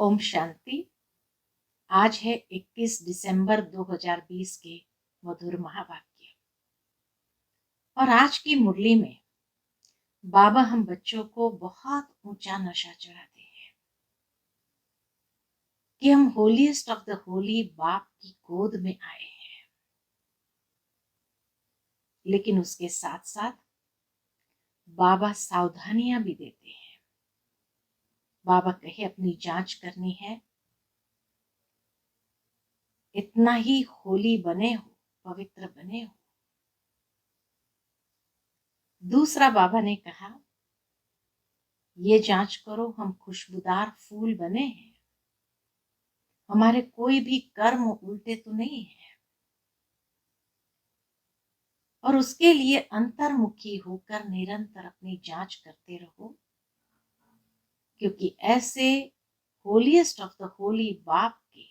ओम शांति। आज है 21 दिसंबर 2020 के मधुर महावाक्य। और आज की मुरली में बाबा हम बच्चों को बहुत ऊंचा नशा चढ़ाते हैं कि हम होलीएस्ट ऑफ द होली बाप की गोद में आए हैं। लेकिन उसके साथ साथ बाबा सावधानियां भी देते हैं। बाबा कहे अपनी जांच करनी है, इतना ही होली बने हो, पवित्र बने हो। दूसरा बाबा ने कहा ये जांच करो हम खुशबूदार फूल बने हैं, हमारे कोई भी कर्म उल्टे तो नहीं है। और उसके लिए अंतर्मुखी होकर निरंतर अपनी जांच करते रहो, क्योंकि ऐसे होलीएस्ट ऑफ द होली बाप के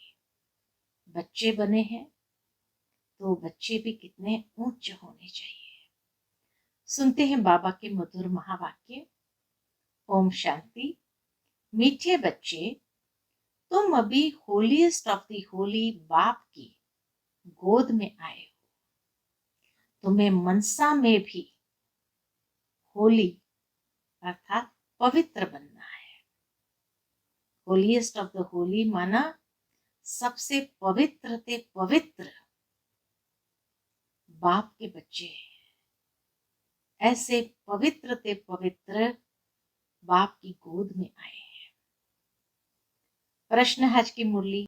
बच्चे बने हैं तो बच्चे भी कितने उच्च होने चाहिए। सुनते हैं बाबा के मधुर महावाक्य। ओम शांति। मीठे बच्चे, तुम अभी होलीएस्ट ऑफ द होली बाप की गोद में आए हो। तुम्हें मनसा में भी होली अर्थात पवित्र बनना है। होलीएस्ट ऑफ द होली माना सबसे पवित्र ते पवित्र बाप के बच्चे हैं। ऐसे पवित्र ते पवित्र बाप की गोद में आए हैं। प्रश्न आज की मुरली,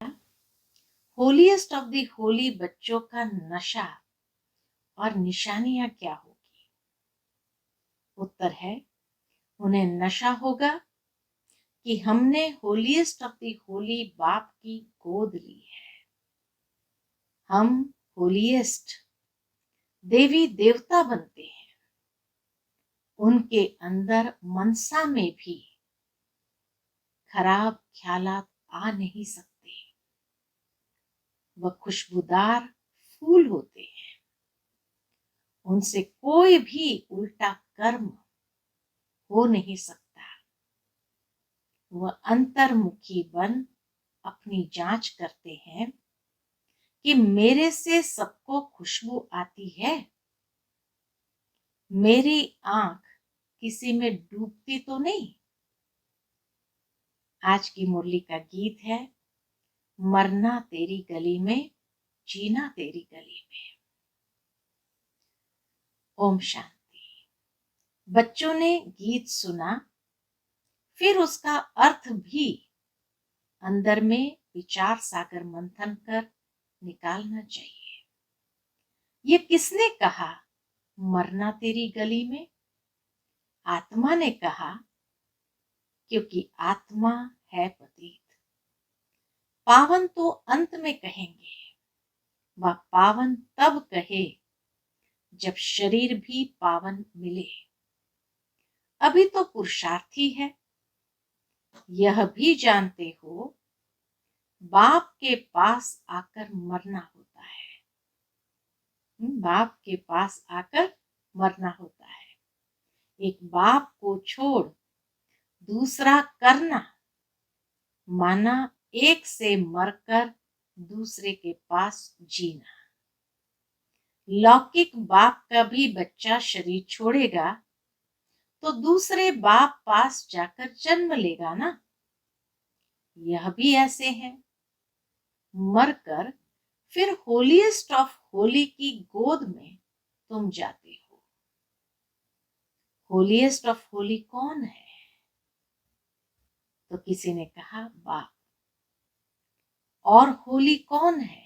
होलीएस्ट ऑफ द होली बच्चों का नशा और निशानियां क्या होगी? उत्तर है, उन्हें नशा होगा कि हमने होलीएस्ट ऑफ द होली बाप की गोद ली है। हम होलीएस्ट देवी देवता बनते हैं। उनके अंदर मनसा में भी खराब ख्यालात आ नहीं सकते। वह खुशबूदार फूल होते हैं, उनसे कोई भी उल्टा कर्म हो नहीं सकता। वह अंतर्मुखी बन अपनी जांच करते हैं कि मेरे से सबको खुशबू आती है, मेरी आंख किसी में डूबती तो नहीं। आज की मुरली का गीत है, मरना तेरी गली में, जीना तेरी गली में। ओम शांति। बच्चों ने गीत सुना, फिर उसका अर्थ भी अंदर में विचार सागर मंथन कर निकालना चाहिए। ये किसने कहा मरना तेरी गली में? आत्मा ने कहा, क्योंकि आत्मा है पतित। पावन तो अंत में कहेंगे, वह पावन तब कहे जब शरीर भी पावन मिले। अभी तो पुरुषार्थी है। यह भी जानते हो बाप के पास आकर मरना होता है। बाप के पास आकर मरना होता है। एक बाप को छोड़ दूसरा करना माना एक से मरकर दूसरे के पास जीना। लौकिक बाप का भी बच्चा शरीर छोड़ेगा तो दूसरे बाप पास जाकर जन्म लेगा ना। यह भी ऐसे है, मरकर फिर होलीएस्ट ऑफ होली की गोद में तुम जाते हो। होलीएस्ट ऑफ होली कौन है? तो किसी ने कहा बाप। और होली कौन है?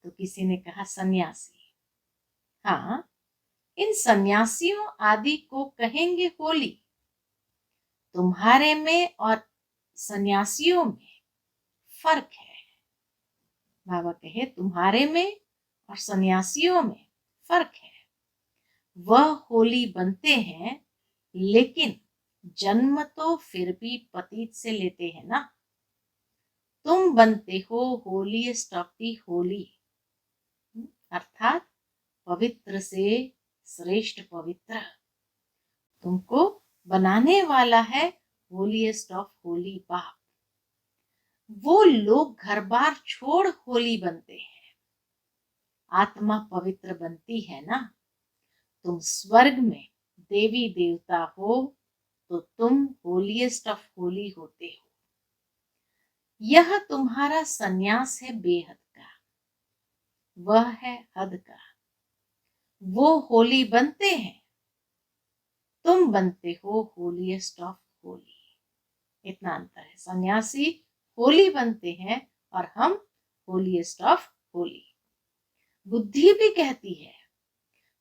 तो किसी ने कहा सन्यासी। हाँ, इन सन्यासियों आदि को कहेंगे होली। तुम्हारे में और सन्यासियों में फर्क है। बाबा कहे तुम्हारे में और सन्यासियों में फर्क है। वह होली बनते हैं, लेकिन जन्म तो फिर भी पतित से लेते हैं ना। तुम बनते हो होलीएस्ट ऑफ दी होली, अर्थात पवित्र से श्रेष्ठ पवित्र। तुमको बनाने वाला है होलीएस्ट ऑफ होली बाप। वो लोग घर बार छोड़ होली बनते हैं, आत्मा पवित्र बनती है ना। तुम स्वर्ग में देवी देवता हो तो तुम होलीएस्ट ऑफ होली होते हो। यह तुम्हारा सन्यास है बेहद का, वह है हद का। वो होली बनते हैं, तुम बनते हो होलीएस्ट ऑफ होली। इतना अंतर है। सन्यासी होली बनते हैं और हम होलीएस्ट ऑफ होली। बुद्धि भी कहती है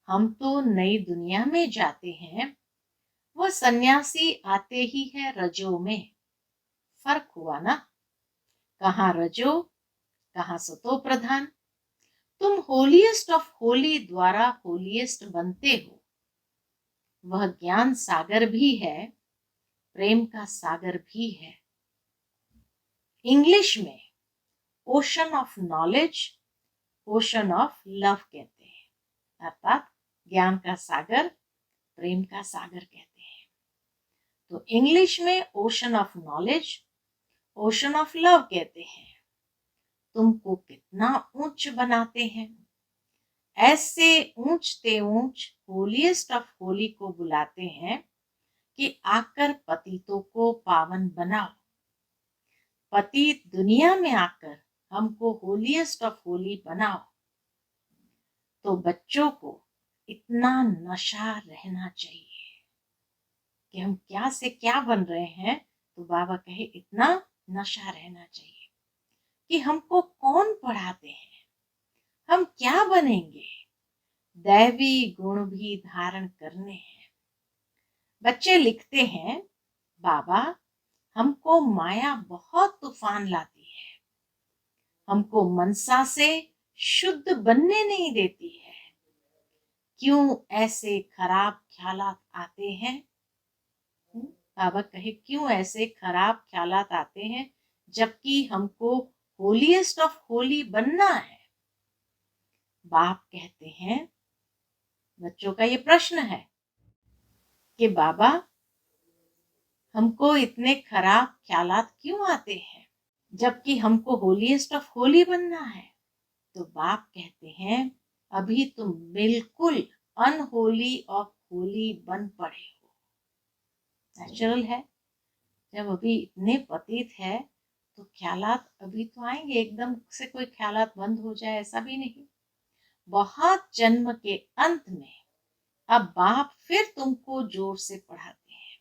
हम तो नई दुनिया में जाते हैं, वह सन्यासी आते ही है रजो में। फर्क हुआ ना, कहाँ रजो कहाँ सतो प्रधान। तुम होलीएस्ट ऑफ होली द्वारा होलीएस्ट बनते हो। वह ज्ञान सागर भी है, प्रेम का सागर भी है। इंग्लिश में ocean of knowledge, ocean of love कहते हैं, अर्थात ज्ञान का सागर, प्रेम का सागर कहते हैं। तो इंग्लिश में ocean of knowledge, ocean of love कहते हैं। तुमको कितना ऊंच बनाते हैं। ऐसे ऊंचते ऊंच होलीएस्ट ऑफ होली को बुलाते हैं कि आकर पतितों को पावन बनाओ। पतित दुनिया में आकर हमको होलीएस्ट ऑफ होली बनाओ। तो बच्चों को इतना नशा रहना चाहिए कि हम क्या से क्या बन रहे हैं। तो बाबा कहे इतना नशा रहना चाहिए कि हमको कौन पढ़ाते हैं, हम क्या बनेंगे। दैवी गुण भी धारण करने हैं। बच्चे लिखते हैं बाबा हमको माया बहुत तूफान लाती है, हमको मनसा से शुद्ध बनने नहीं देती है। क्यों ऐसे खराब ख्यालात आते हैं। बाबा कहे क्यों ऐसे खराब ख्यालात आते हैं जबकि हमको होलीएस्ट ऑफ होली बनना है। बाप कहते हैं, बच्चों का ये प्रश्न है कि बाबा हमको इतने खराब ख्यालात क्यों आते हैं जबकि हमको होलीएस्ट ऑफ होली बनना है। तो बाप कहते हैं अभी तुम बिल्कुल अनहोली ऑफ होली बन पड़े हो। नेचुरल है, जब अभी इतने पतित है तो ख्यालात अभी तो आएंगे, एकदम से कोई ख्यालात बंद हो जाए ऐसा भी नहीं। बहुत जन्म के अंत में अब बाप फिर तुमको जोर से पढ़ाते हैं।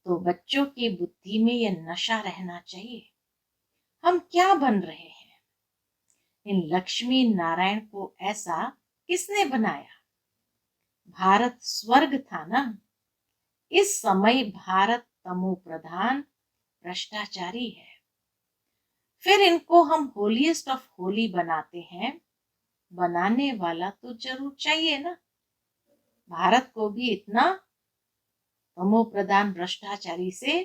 तो बच्चों की बुद्धि में यह नशा रहना चाहिए हम क्या बन रहे हैं। इन लक्ष्मी नारायण को ऐसा किसने बनाया। भारत स्वर्ग था ना। इस समय भारत तमो प्रधान भ्रष्टाचारी है। फिर इनको हम होलीएस्ट ऑफ होली बनाते हैं। बनाने वाला तो जरूर चाहिए ना। भारत को भी इतना तमो प्रधान भ्रष्टाचारी से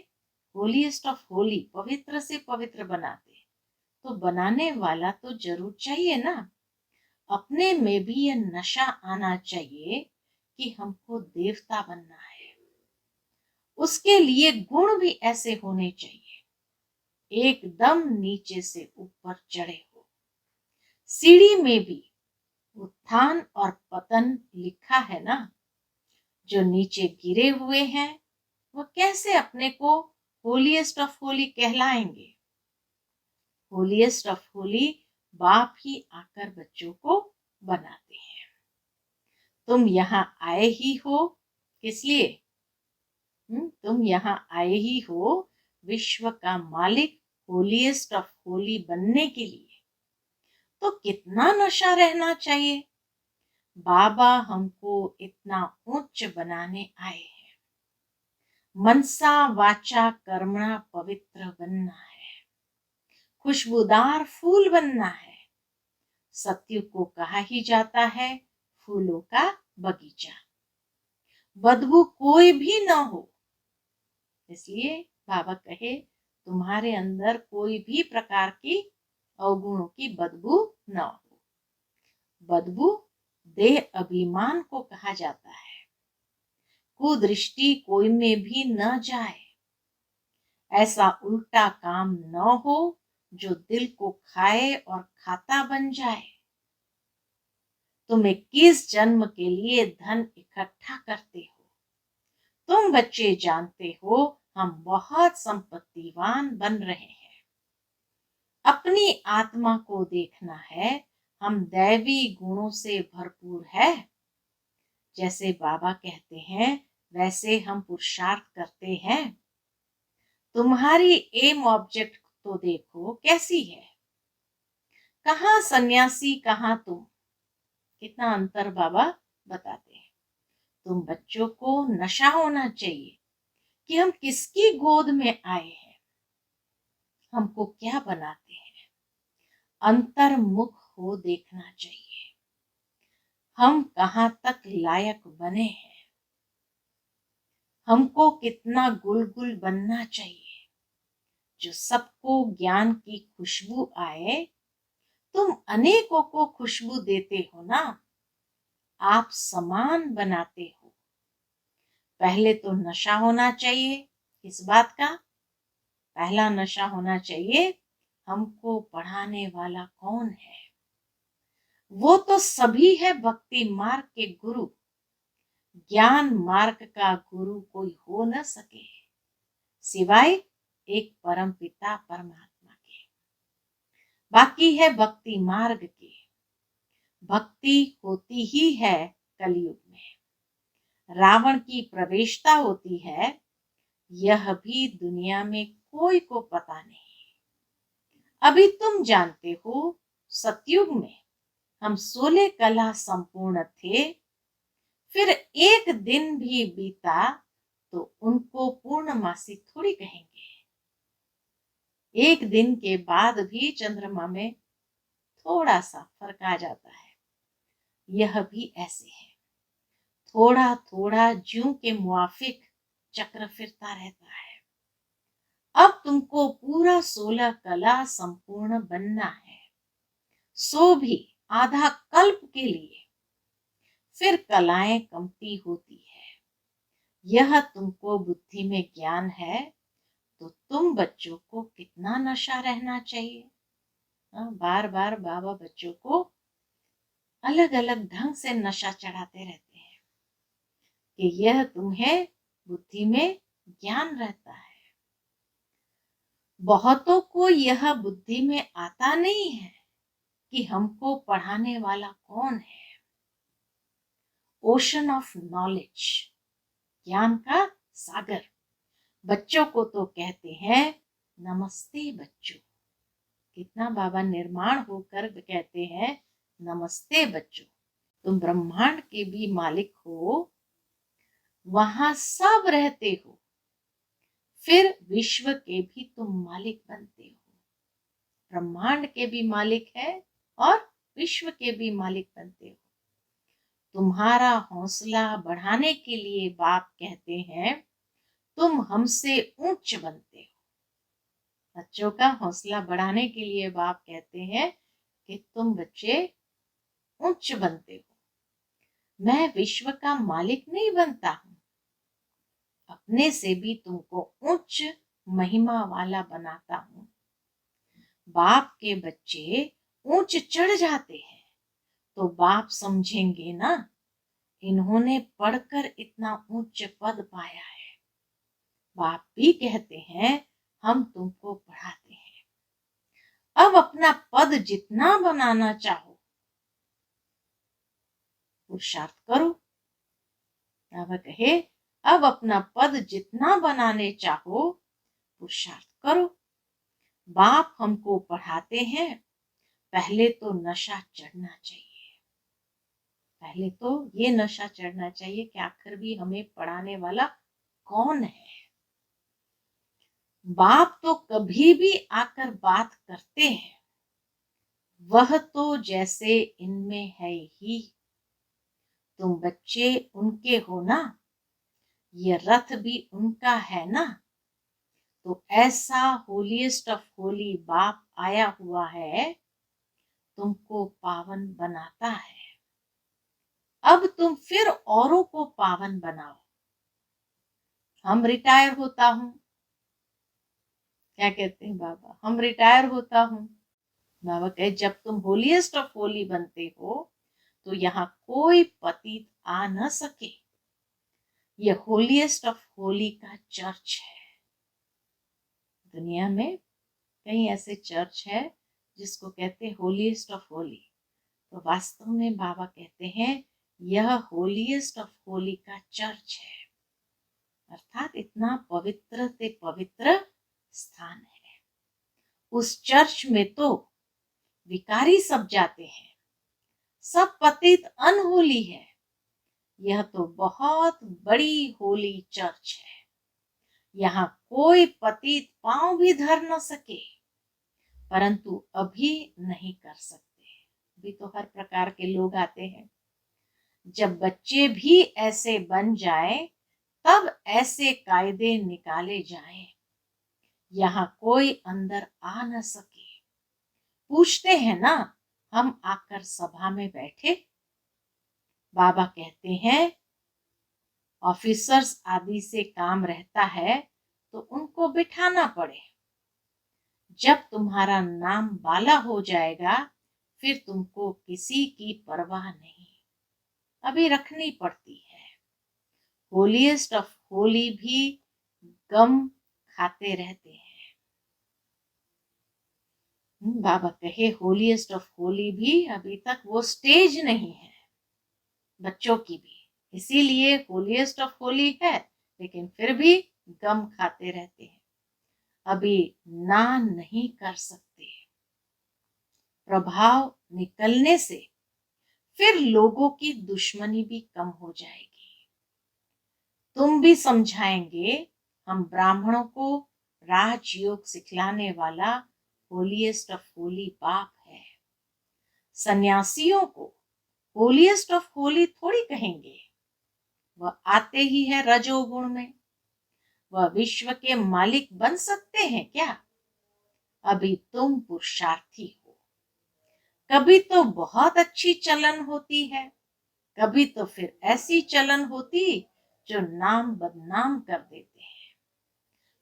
होलीएस्ट ऑफ होली पवित्र से पवित्र बनाते, तो बनाने वाला तो जरूर चाहिए ना। अपने में भी यह नशा आना चाहिए कि हमको देवता बनना है। उसके लिए गुण भी ऐसे होने चाहिए एकदम नीचे से ऊपर चढ़े हो। सीढ़ी में भी उत्थान और पतन लिखा है ना। जो नीचे गिरे हुए हैं वो कैसे अपने को होलीएस्ट ऑफ होली कहलाएंगे। होलीएस्ट ऑफ होली बाप ही आकर बच्चों को बनाते हैं। तुम यहाँ आए ही हो किस लिए। तुम यहाँ आए ही हो विश्व का मालिक होलीएस्ट ऑफ होली बनने के लिए। तो कितना नशा रहना चाहिए। बाबा हमको इतना उच्च बनाने आए हैं। मनसा वाचा कर्मणा पवित्र बनना है, खुशबूदार फूल बनना है। सत्य को कहा ही जाता है फूलों का बगीचा। बदबू कोई भी ना हो, इसलिए बाबा कहे तुम्हारे अंदर कोई भी प्रकार की अवगुणों की बदबू न हो। बदबू देह अभिमान को कहा जाता है। कुदृष्टि कोई में भी न जाए, ऐसा उल्टा काम न हो जो दिल को खाए और खाता बन जाए। तुम 21 जन्म के लिए धन इकट्ठा करते हो। तुम बच्चे जानते हो हम बहुत संपत्तिवान बन रहे हैं। अपनी आत्मा को देखना है, हम दैवी गुणों से भरपूर है। जैसे बाबा कहते हैं वैसे हम पुरुषार्थ करते हैं। तुम्हारी एम ऑब्जेक्ट तो देखो कैसी है। कहाँ सन्यासी कहाँ तुम, कितना अंतर बाबा बताते हैं। तुम बच्चों को नशा होना चाहिए कि हम किसकी गोद में आए हैं, हमको क्या बनाते हैं। अंतर्मुख हो देखना चाहिए, हम कहाँ तक लायक बने हैं, हमको कितना गुलगुल बनना चाहिए जो सबको ज्ञान की खुशबू आए। तुम अनेकों को खुशबू देते हो ना, आप समान बनाते हो। पहले तो नशा होना चाहिए। किस बात का? पहला नशा होना चाहिए हमको पढ़ाने वाला कौन है। वो तो सभी है भक्ति मार्ग के गुरु। ज्ञान मार्ग का गुरु कोई हो न सके सिवाय एक परम पिता परमात्मा के। बाकी है भक्ति मार्ग के। भक्ति होती ही है कलयुग में। रावण की प्रवेशता होती है, यह भी दुनिया में कोई को पता नहीं। अभी तुम जानते हो सतयुग में हम 16 कला संपूर्ण थे। फिर एक दिन भी बीता तो उनको पूर्णमासी थोड़ी कहेंगे। एक दिन के बाद भी चंद्रमा में थोड़ा सा फर्क आ जाता है। यह भी ऐसे है, थोड़ा थोड़ा ज्यों के मुआफिक चक्र फिरता रहता है। अब तुमको पूरा 16 कला संपूर्ण बनना है, सो भी आधा कल्प के लिए। फिर कलाएं कमती होती है। यह तुमको बुद्धि में ज्ञान है तो तुम बच्चों को कितना नशा रहना चाहिए। बार बार बाबा बच्चों को अलग अलग ढंग से नशा चढ़ाते रहते हैं कि यह तुम्हें बुद्धि में ज्ञान रहता है। बहुतों को यह बुद्धि में आता नहीं है कि हमको पढ़ाने वाला कौन है। ओशन ऑफ नॉलेज, ज्ञान का सागर। बच्चों को तो कहते हैं नमस्ते बच्चों। कितना बाबा निर्माण होकर कहते हैं नमस्ते बच्चों। तुम ब्रह्मांड के भी मालिक हो, वहां सब रहते हो। फिर विश्व के भी तुम मालिक बनते हो। ब्रह्मांड के भी मालिक है और विश्व के भी मालिक बनते हो। तुम्हारा हौसला बढ़ाने के लिए बाप कहते हैं तुम हमसे उच्च बनते हो। बच्चों का हौसला बढ़ाने के लिए बाप कहते हैं कि तुम बच्चे उच्च बनते हो। मैं विश्व का मालिक नहीं बनता हूं, अपने से भी तुमको उच्च महिमा वाला बनाता हूं। बाप के बच्चे ऊंच चढ़ जाते हैं तो बाप समझेंगे ना, इन्होंने पढ़कर इतना उच्च पद पाया है। बाप भी कहते हैं हम तुमको पढ़ाते हैं। अब अपना पद जितना बनाना चाहो पुरुषार्थ करो। बाबा कहे अब अपना पद जितना बनाने चाहो पुरुषार्थ करो। बाप हमको पढ़ाते हैं, पहले तो नशा चढ़ना चाहिए। पहले तो ये नशा चढ़ना चाहिए कि आखिर भी हमें पढ़ाने वाला कौन है। बाप तो कभी भी आकर बात करते हैं, वह तो जैसे इनमें है ही। तुम बच्चे उनके हो ना, ये रथ भी उनका है ना। तो ऐसा होलीएस्ट ऑफ होली बाप आया हुआ है, तुमको पावन बनाता है। अब तुम फिर औरों को पावन बनाओ। हम रिटायर होता हूं, क्या कहते हैं बाबा, हम रिटायर होता हूँ। बाबा कहे जब तुम होलीएस्ट ऑफ होली बनते हो तो यहाँ कोई पतित आ न सके। ये होलीएस्ट ऑफ होली का चर्च है। दुनिया में कई ऐसे चर्च है जिसको कहते हैं होलीएस्ट ऑफ होली, तो वास्तव में बाबा कहते हैं यह होलीएस्ट ऑफ होली का चर्च है, अर्थात इतना पवित्र से पवित्र स्थान है। उस चर्च में तो विकारी सब जाते हैं, सब पतित अनहोली है। यह तो बहुत बड़ी होली चर्च है, यहाँ कोई पतित पांव भी धर न सके, परंतु अभी नहीं कर सकते। अभी तो हर प्रकार के लोग आते हैं। जब बच्चे भी ऐसे बन जाएं, तब ऐसे कायदे निकाले जाएं, यहाँ कोई अंदर आ न सके। पूछते हैं ना, हम आकर सभा में बैठे, बाबा कहते हैं ऑफिसर्स आदि से काम रहता है तो उनको बिठाना पड़े। जब तुम्हारा नाम बाला हो जाएगा फिर तुमको किसी की परवाह नहीं, अभी रखनी पड़ती है। होलीएस्ट ऑफ होली भी गम खाते रहते हैं। बाबा कहे होलीएस्ट ऑफ होली भी अभी तक वो स्टेज नहीं है बच्चों की भी, इसीलिए होलीएस्ट ऑफ होली है, लेकिन फिर भी गम खाते रहते हैं, अभी ना नहीं कर सकते। प्रभाव निकलने से फिर लोगों की दुश्मनी भी कम हो जाएगी। तुम भी समझाएंगे हम ब्राह्मणों को राजयोग सिखलाने वाला होलीएस्ट ऑफ होली बाप है। सन्यासियों को होलीएस्ट ऑफ होली थोड़ी कहेंगे, वह आते ही है रजोगुण में। वह विश्व के मालिक बन सकते हैं क्या? अभी तुम पुरुषार्थी हो। कभी तो बहुत अच्छी चलन होती है, कभी तो फिर ऐसी चलन होती जो नाम बदनाम कर देते हैं।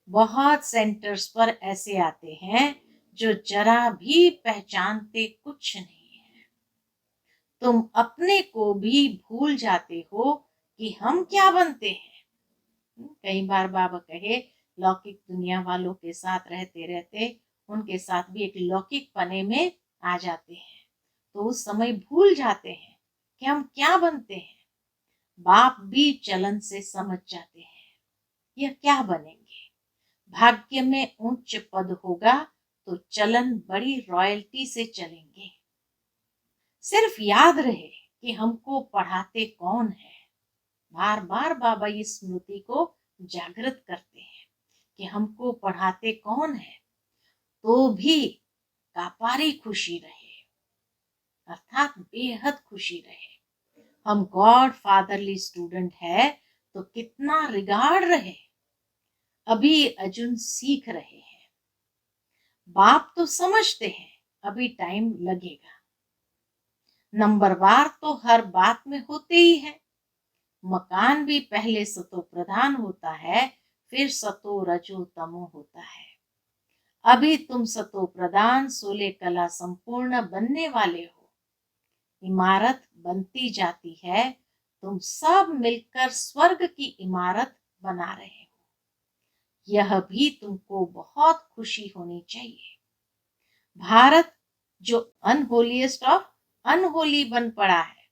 बहुत सेंटर्स पर ऐसे आते हैं जो जरा भी पहचानते कुछ नहीं है। तुम अपने को भी भूल जाते हो कि हम क्या बनते हैं। कई बार बाबा कहे लौकिक दुनिया वालों के साथ रहते रहते उनके साथ भी एक लौकिक पने में आ जाते हैं, तो उस समय भूल जाते हैं कि हम क्या बनते हैं। बाप भी चलन से समझ जाते हैं यह क्या बनेंगे। भाग्य में उच्च पद होगा तो चलन बड़ी रॉयल्टी से चलेंगे। सिर्फ याद रहे कि हमको पढ़ाते कौन है। बार बार बाबा इस स्मृति को जागृत करते हैं कि हमको पढ़ाते कौन है, तो भी कापारी खुशी रहे, अर्थात बेहद खुशी रहे। हम गॉड फादरली स्टूडेंट है तो कितना रिगार्ड रहे। अभी अर्जुन सीख रहे हैं, बाप तो समझते हैं अभी टाइम लगेगा। नंबरवार तो हर बात में होते ही है। मकान भी पहले सतो प्रधान होता है, फिर सतो रजो तमो होता है। अभी तुम सतो प्रधान 16 कला संपूर्ण बनने वाले हो। इमारत बनती जाती है, तुम सब मिलकर स्वर्ग की इमारत बना रहे हो। यह भी तुमको बहुत खुशी होनी चाहिए। भारत जो अनहोलीएस्ट ऑफ अनहोली बन पड़ा है,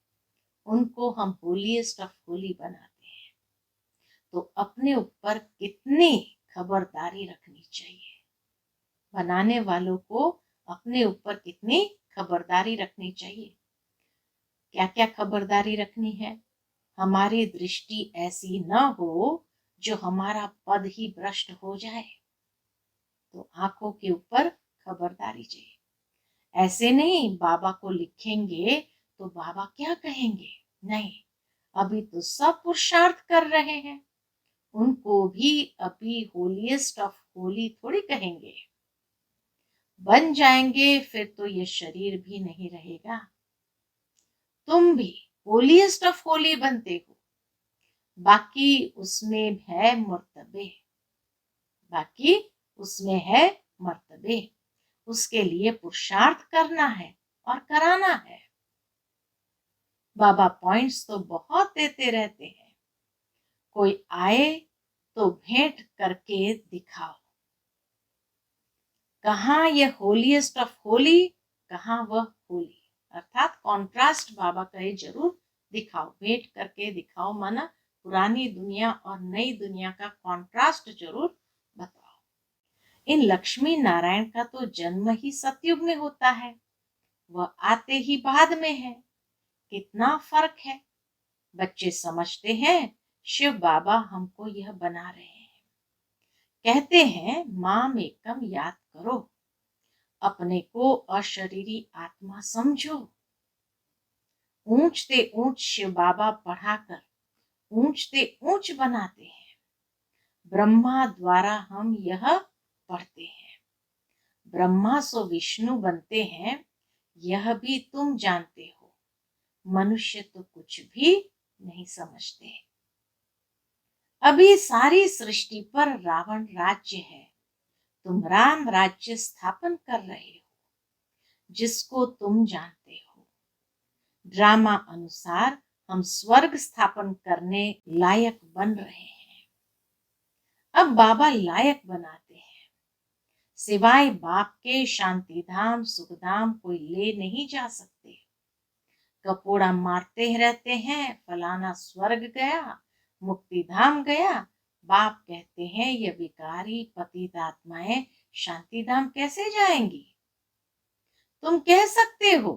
उनको हम होलीएस्ट ऑफ होली बनाते हैं, तो अपने ऊपर कितनी खबरदारी रखनी चाहिए। बनाने वालों को अपने ऊपर कितनी खबरदारी रखनी चाहिए। क्या क्या खबरदारी रखनी है? हमारी दृष्टि ऐसी न हो जो हमारा पद ही भ्रष्ट हो जाए, तो आंखों के ऊपर खबरदारी चाहिए। ऐसे नहीं बाबा को लिखेंगे तो बाबा क्या कहेंगे, नहीं, अभी तो सब पुरुषार्थ कर रहे हैं, उनको भी अभी होलीएस्ट ऑफ होली थोड़ी कहेंगे। बन जाएंगे फिर तो ये शरीर भी नहीं रहेगा। तुम भी होलीएस्ट ऑफ होली बनते हो, बाकी उसमें है मर्तबे, बाकी उसमें है मर्तबे, उसके लिए पुरुषार्थ करना है और कराना है। बाबा पॉइंट्स तो बहुत देते रहते हैं, कोई आए तो भेंट करके दिखाओ। कहाँ ये होलीएस्ट ऑफ होली, कहाँ वह होली, अर्थात कॉन्ट्रास्ट बाबा कहे जरूर दिखाओ, भेंट करके दिखाओ, माना पुरानी दुनिया और नई दुनिया का कॉन्ट्रास्ट जरूर बताओ। इन लक्ष्मी नारायण का तो जन्म ही सतयुग में होता है, वह आते ही बाद में है, कितना फर्क है। बच्चे समझते हैं शिव बाबा हमको यह बना रहे हैं, कहते हैं माम एकम याद करो, अपने को अशरीरी आत्मा समझो। ऊंचते ऊंच शिव बाबा पढ़ाकर ऊंचते ऊंच बनाते हैं, ब्रह्मा द्वारा हम यह पढ़ते हैं। ब्रह्मा सो विष्णु बनते हैं, यह भी तुम जानते हो, मनुष्य तो कुछ भी नहीं समझते। अभी सारी सृष्टि पर रावण राज्य है, तुम राम राज्य स्थापन कर रहे हो, जिसको तुम जानते हो। ड्रामा अनुसार हम स्वर्ग स्थापन करने लायक बन रहे हैं। अब बाबा लायक बनाते हैं, सिवाय बाप के शांतिधाम सुखधाम कोई ले नहीं जा सकते। कपोड़ा मारते रहते हैं, फलाना स्वर्ग गया, मुक्ति धाम गया। बाप कहते हैं ये विकारी पतित आत्माएं शांति धाम कैसे जाएंगी? तुम कह सकते हो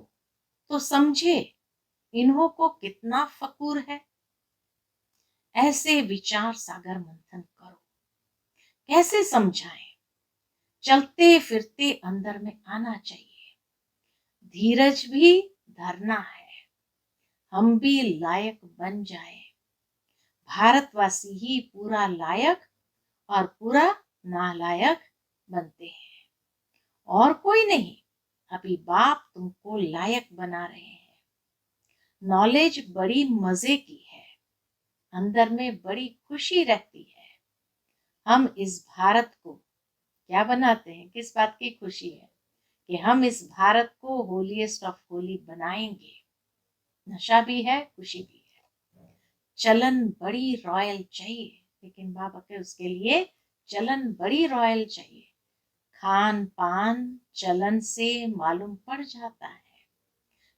तो समझे इन्हों को कितना फकूर है। ऐसे विचार सागर मंथन करो, कैसे समझाएं? चलते फिरते अंदर में आना चाहिए, धीरज भी धरना है, हम भी लायक बन जाए। भारतवासी ही पूरा लायक और पूरा नालायक बनते हैं, और कोई नहीं। अभी बाप तुमको लायक बना रहे हैं। नॉलेज बड़ी मजे की है, अंदर में बड़ी खुशी रहती है। हम इस भारत को क्या बनाते हैं, किस बात की खुशी है कि हम इस भारत को होलीएस्ट ऑफ होली बनाएंगे। नशा भी है, खुशी भी है। चलन बड़ी रॉयल चाहिए, लेकिन बाबा के उसके लिए चलन बड़ी रॉयल चाहिए। खान पान चलन से मालूम पड़ जाता है।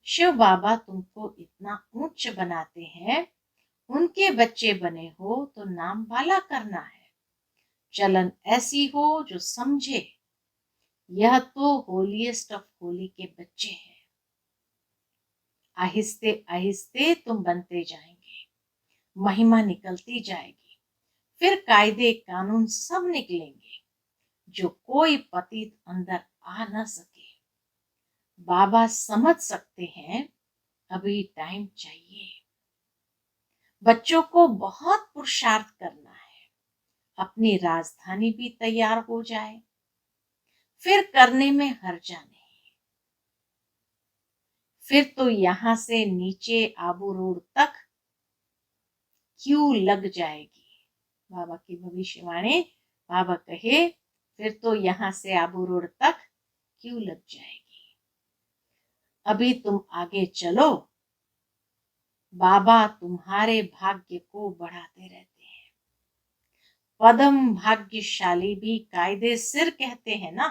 शिव बाबा तुमको इतना ऊंच बनाते हैं, उनके बच्चे बने हो तो नाम वाला करना है। चलन ऐसी हो जो समझे यह तो होलीएस्ट ऑफ होली के बच्चे हैं। आहिस्ते आहिस्ते तुम बनते जाएंगे, महिमा निकलती जाएगी, फिर कायदे कानून सब निकलेंगे, जो कोई पतित अंदर आ न सके। बाबा समझ सकते हैं अभी टाइम चाहिए। बच्चों को बहुत पुरुषार्थ करना है, अपनी राजधानी भी तैयार हो जाए, फिर करने में हर्जा नहीं। फिर तो यहां से नीचे आबू रोड तक क्यों लग जाएगी। बाबा की भविष्यवाणी, बाबा कहे फिर तो यहां से आबू रोड तक क्यों लग जाएगी। अभी तुम आगे चलो, बाबा तुम्हारे भाग्य को बढ़ाते रहते हैं। पदम भाग्यशाली भी कायदे सिर कहते हैं ना,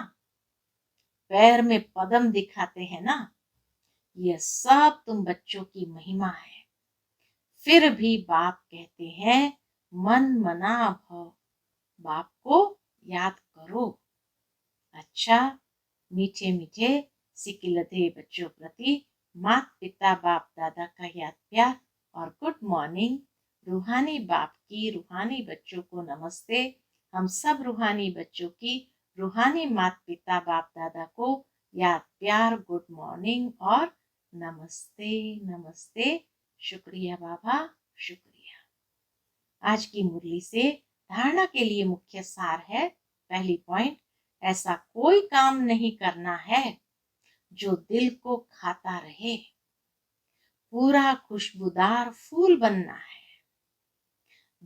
पैर में पदम दिखाते हैं ना, यह सब तुम बच्चों की महिमा है। फिर भी बाप कहते हैं मन मना भव, बाप को याद करो। अच्छा, मीठे मीठे सिकिलधे बच्चों प्रति माता पिता बाप दादा का याद प्यार और गुड मॉर्निंग। रूहानी बाप की रूहानी बच्चों को नमस्ते। हम सब रूहानी बच्चों की रूहानी माता पिता बाप दादा को याद प्यार, गुड मॉर्निंग और नमस्ते नमस्ते। शुक्रिया बाबा, शुक्रिया। आज की मुरली से धारणा के लिए मुख्य सार है। पहली पॉइंट, ऐसा कोई काम नहीं करना है जो दिल को खाता रहे, पूरा खुशबूदार फूल बनना है,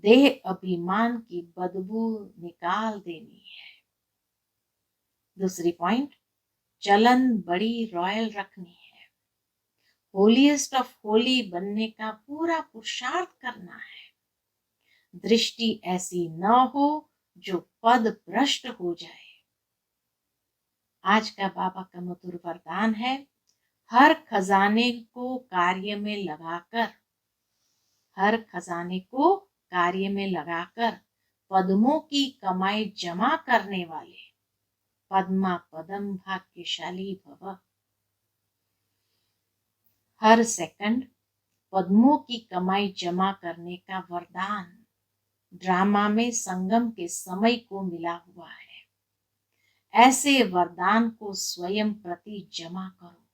देह अभिमान की बदबू निकाल देनी है, दूसरी पॉइंट, चलन बड़ी रॉयल रखनी है। होलीएस्ट ऑफ होली बनने का पूरा पुरुषार्थ करना है। दृष्टि ऐसी न हो जो पद भ्रष्ट हो जाए। आज का बाबा का मधुर वरदान है, हर खजाने को कार्य में लगाकर, हर खजाने को कार्य में लगाकर पद्मों की कमाई जमा करने वाले पद्मा पदम भाग्यशाली भव। हर सेकंड पद्मों की कमाई जमा करने का वरदान ड्रामा में संगम के समय को मिला हुआ है। ऐसे वरदान को स्वयं प्रति जमा करो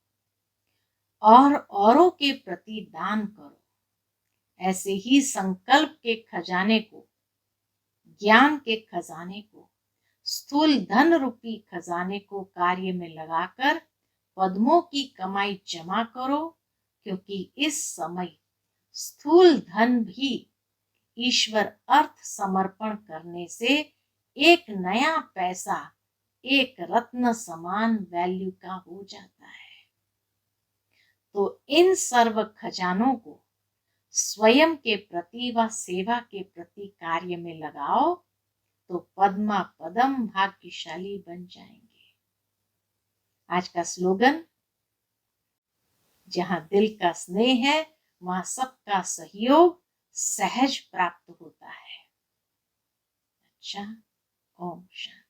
और औरों के प्रति दान करो। ऐसे ही संकल्प के खजाने को, ज्ञान के खजाने को, स्थूल धन रूपी खजाने को कार्य में लगाकर पद्मों की कमाई जमा करो, क्योंकि इस समय स्थूल धन भी ईश्वर अर्थ समर्पण करने से एक नया पैसा एक रत्न समान वैल्यू का हो जाता है। तो इन सर्व खजानों को स्वयं के प्रति व सेवा के प्रति कार्य में लगाओ तो पद्मा पदम भाग्यशाली बन जाएंगे। आज का स्लोगन, जहां दिल का स्नेह है वहां सबका सहयोग सहज प्राप्त होता है। अच्छा, ओम शांति।